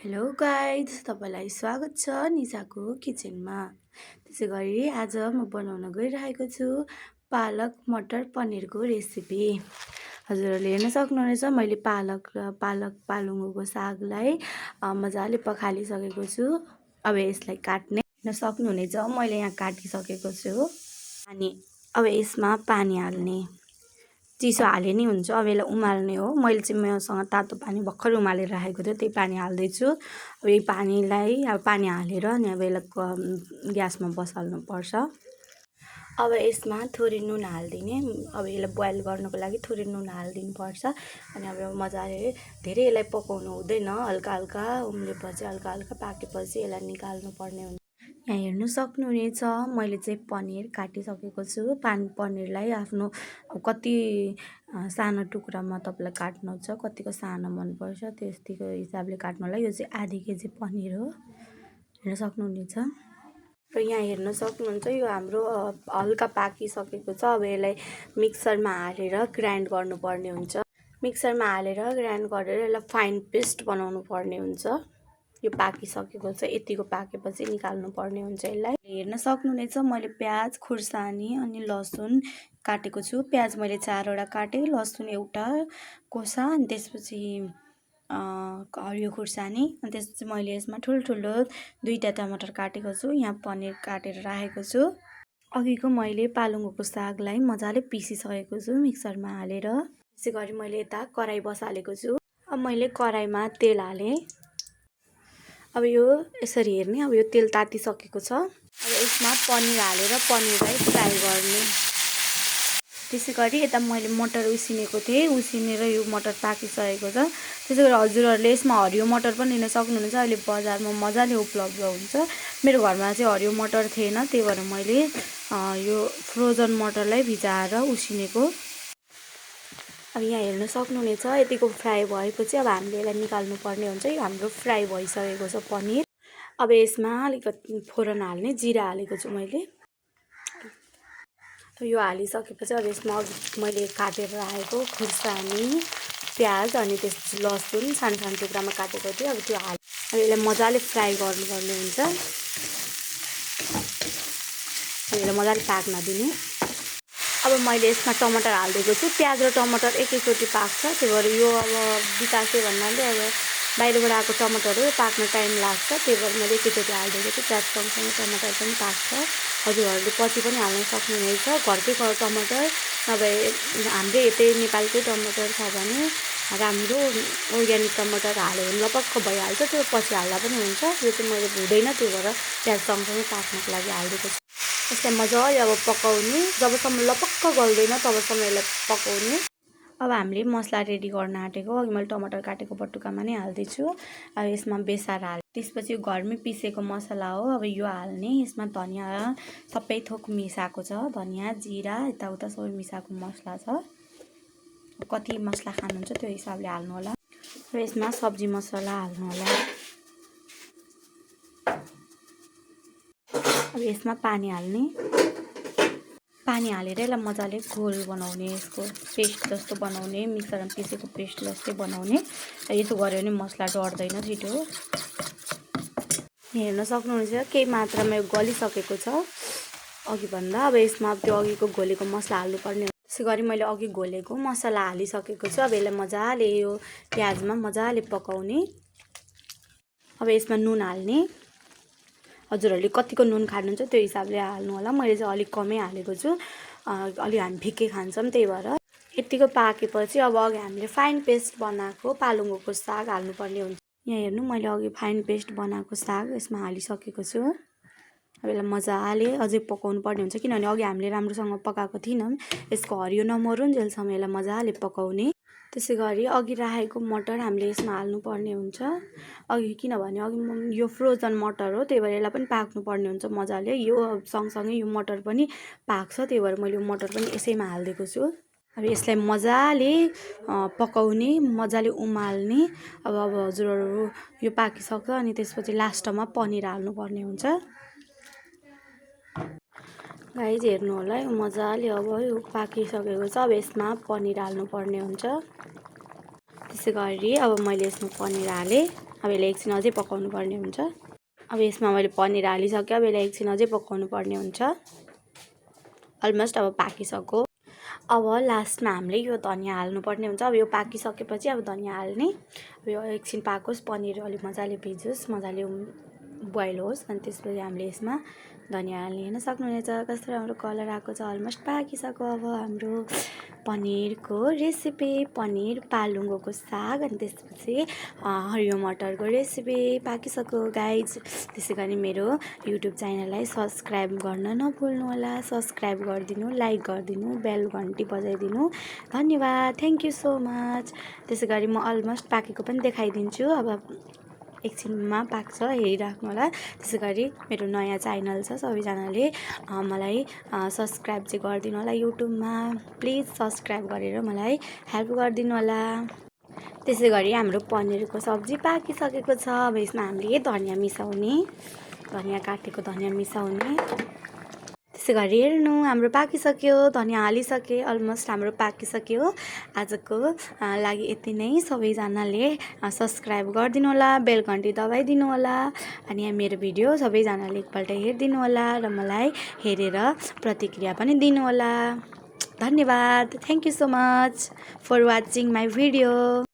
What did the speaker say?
Hello guys, तपाईँलाई स्वागत छ निसाको किचनमा। त्यसै गरी आज म बनाउन गइरहेको छु पालक मटर पनिरको रेसिपी। हजुरहरूले हेर्न सक्नुहुनेछ मैले पालुङ्गोको सागलाई मजाले पखालिसकेको छु। अब यसलाई काट्ने हेर्न सक्नुहुनेछ मैले यहाँ काटिसकेको छु। अनि अब यसमा पानी हाल्ने, चिसो हाले नि हुन्छ। अब यसलाई उमाल्ने हो। मैले चाहिँ मसँग तातो पानी भर्खर उमालेर राखेको थियो, त्यही पानी हाल्दैछु। अब यही पानीलाई पानी हालेर अनि अब यसलाई ग्यासमा बसाल्नुपर्छ। अब यसमा थोरै नुन हालिदिने। अब यसलाई बोइल गर्नको लागि थोरै नुन हालिदिनुपर्छ। अनि अब मजाले धेरै यसलाई पकाउनु हुँदैन, हल्का हल्का उम्लेपछि हल्का हल्का पाकेपछि यसलाई निकाल्नु पर्ने हुन्छ। यहाँ हेर्नु सक्नुहुनेछ मैले चाहिँ पनिर काटिसकेको छु। पनिरलाई आफ्नो कति सानो टुक्रामा तपाईँलाई काट्नु छ, कतिको सानो मनपर्छ त्यतिको हिसाबले काट्नु होला। यो चाहिँ आधी केजी पनिर हो, हेर्न सक्नुहुनेछ। र यहाँ हेर्न सक्नुहुन्छ यो हाम्रो हल्का पाकिसकेको छ। अब यसलाई मिक्सरमा हालेर ग्राइन्ड गर्नुपर्ने हुन्छ। मिक्सरमा हालेर ग्राइन्ड गरेर यसलाई फाइन पेस्ट बनाउनु पर्ने हुन्छ। यो पाकिसकेको छ, यतिको पाकेपछि निकाल्नु पर्ने हुन्छ। यसलाई हेर्न सक्नुहुनेछ मैले प्याज, खुर्सानी अनि लसुन काटेको छु। प्याज मैले 4वटा काटेँ, लसुन एउटा कोसा, अनि त्यसपछि हरियो खुर्सानी, अनि त्यसपछि मैले यसमा ठुल्ठुलो 2टा टमाटर काटेको छु। यहाँ पनिर काटेर राखेको छु। अघिको मैले पालुङ्गोको सागलाई मजाले पिसिसकेको छु मिक्सरमा हालेर। त्यसै गरी मैले यता कराई बसालेको छु। अब मैले कराईमा तेल हालेँ। अब यो यसरी हेर्ने, अब यो तेल तातिसकेको छ। अब यसमा पनिर हालेर पनिरलाई फ्राई गर्ने। त्यसै गरी यता मैले मटर उसिनेको थिएँ, उसिनेर यो मटर पाकिसकेको छ। त्यसै गरी हजुरहरूले यसमा हरियो मटर पनि लिन सक्नुहुनेछ। अहिले बजारमा मजाले उपलब्ध हुन्छ। मेरो घरमा चाहिँ हरियो मटर थिएन, त्यही भएर मैले यो फ्रोजन मटरलाई भिजाएर उसिनेको। अब यहाँ हेर्न सक्नुहुनेछ यतिको फ्राई भएपछि अब हामीले यसलाई निकाल्नु पर्ने हुन्छ। यो हाम्रो फ्राई भइसकेको छ पनिर। अब यसमा अलिकति फोरन हाल्ने, जिरा हालेको छु मैले। यो हालिसकेपछि अब यसमा मैले काटेर राखेको खुर्सानी, प्याज अनि त्यसपछि लसुन सानो सानो टुक्रामा काटेको थिएँ। अब त्यो अब यसलाई मजाले फ्राई गर्नुपर्ने हुन्छ। यसलाई मजाले पाक्न दिने। अब मैले यसमा टमाटर हालिदिएको छु। प्याज र टमाटर एकैचोटि पाक्छ, त्यही भएर यो अब बितासे भन्नाले अब बाहिरबाट आएको टमाटर हो, पाक्न टाइम लाग्छ, त्यही भएर मैले एकैचोटि हालिदिएको छु। प्याज सँगसँगै टमाटर पनि पाक्छ। हजुरहरूले पछि पनि हाल्न सक्नुहुनेछ, घरकै टमाटर नभए हाम्रै यतै नेपालकै टमाटर छ भने राम्रो अर्ग्यानिक टमाटर हाल्यो भने लपक्क भइहाल्छ, त्यो पछि हाल्दा पनि हुन्छ। यो चाहिँ मैले हुँदैन, त्यही भएर प्याज सँगसँगै पाक्नको लागि हालिदिएको छु। यसलाई मजाले अब पकाउने, जबसम्म लपक्क गल्दैन तबसम्म यसलाई पकाउने। अब हामीले मसला रेडी गर्न आँटेको, अघि मैले टमाटर काटेको बटुकामा नै हाल्दैछु। अब यसमा बेसार हाल्ने, त्यसपछि घरमै पिसेको मसला हो, अब यो हाल्ने। यसमा धनिया सबै थोक मिसाएको छ, धनिया जिरा यताउता सबै मिसाएको मसला छ। कति मसला खानुहुन्छ त्यो हिसाबले हाल्नु होला। र यसमा सब्जी मसला हाल्नु होला। अब यसमा पानी हाल्ने, पानी हालेर यसलाई मजाले घोल बनाउने, यसको पेस्ट जस्तो बनाउने, मिक्सरमा पिसेको पेस्ट जस्तै बनाउने। यसो गऱ्यो भने मसला डढ्दैन छिटो। हेर्न सक्नुहुन्छ केही मात्रामा यो गलिसकेको छ अघिभन्दा। अब यसमा त्यो अघिको घोलेको मसला हाल्नुपर्ने। त्यसै गरी मैले अघि घोलेको मसला हालिसकेको छु। अब यसलाई मजाले यो प्याजमा मजाले पकाउने। अब यसमा नुन हाल्ने, हजुरहरूले कतिको नुन खानुहुन्छ त्यो हिसाबले हाल्नु होला। मैले चाहिँ अलिक कमै हालेको छु, अलि हामी फिक्कै खान्छौँ, त्यही भएर। यतिको पाकेपछि अब अघि हामीले फाइन पेस्ट बनाएको पालुङ्गोको साग हाल्नुपर्ने हुन्छ। यहाँ हेर्नु मैले अघि फाइन पेस्ट बनाएको साग यसमा हालिसकेको छु। अब यसलाई मजाले अझै पकाउनु पर्ने हुन्छ, किनभने अघि हामीले राम्रोसँग पकाएको थिएनौँ। यसको हरियो नमरुन्जेलसम्म यसलाई मजाले पकाउने। त्यसै गरी अघि राखेको मटर हामीले यसमा हाल्नुपर्ने हुन्छ। अघि किनभने अघि यो फ्रोजन मटर हो, त्यही भएर यसलाई पनि पाक्नुपर्ने हुन्छ मजाले। यो सँगसँगै यो मटर पनि पाक्छ, त्यही भएर मैले यो मटर पनि यसैमा हालिदिएको छु। अब यसलाई मजाले पकाउने, मजाले उमाल्ने। अब हजुरहरू यो पाकिसक्छ अनि त्यसपछि लास्टमा पनिर हाल्नुपर्ने हुन्छ। गाइज हेर्नु होला यो मजाले अब यो पाकिसकेको छ। अब यसमा पनिर हाल्नुपर्ने हुन्छ। त्यसै गरी अब मैले यसमा पनिर हालेँ। अब यसलाई एकछिन अझै पकाउनु पर्ने हुन्छ। अब यसमा मैले पनिर हालिसकेँ। अब यसलाई एकछिन अझै पकाउनु पर्ने हुन्छ। अलमोस्ट अब पाकिसक्यो। अब लास्टमा हामीले यो धनियाँ हाल्नुपर्ने हुन्छ। अब यो पाकिसकेपछि अब धनियाँ हाल्ने। अब यो एकछिन पाकोस्, पनिर अलिक मजाले भिजोस्, मजाले बोइल होस्, अनि त्यसपछि हामीले यसमा धनियाँ हाल्ने। हेर्न सक्नुहुनेछ कस्तो राम्रो कलर आएको छ। अलमोस्ट पाकिसक्यो अब हाम्रो पनिरको रेसिपी, पनिर पालुङ्गोको साग, अनि त्यसपछि हरियो मटरको रेसिपी पाकिसक्यो गाइज। त्यसै गरी मेरो युट्युब च्यानललाई सब्सक्राइब गर्न नभुल्नु होला। सब्सक्राइब गरिदिनु, लाइक गरिदिनु, बेल घन्टी बजाइदिनु। धन्यवाद, थ्याङ्क यू सो मच। त्यसै गरी म अलमोस्ट पाकेको पनि देखाइदिन्छु। अब एकछिनमा पाक्छ, हेरिराख्नु होला। त्यसै गरी मेरो नयाँ च्यानल छ, सबैजनाले मलाई सब्सक्राइब चाहिँ गरिदिनु होला। युट्युबमा प्लिज सब्सक्राइब गरेर मलाई हेल्प गरिदिनु होला। त्यसै गरी हाम्रो पनिरको सब्जी पाकिसकेको छ। अब यसमा हामीले धनियाँ मिसाउने, धनियाँ काटेको धनियाँ मिसाउने। त्यसै गरी हेर्नु हाम्रो पाकिसक्यो, धनियाँ हालिसकेँ। अलमोस्ट हाम्रो पाकिसक्यो। आजको लागि यति नै। सबैजनाले सब्सक्राइब गरिदिनु होला, बेल घन्टी दबाइदिनु होला, अनि मेरो भिडियो सबैजनाले एकपल्ट हेरिदिनु होला र मलाई हेरेर प्रतिक्रिया पनि दिनु होला। धन्यवाद, thank you so much for watching my video.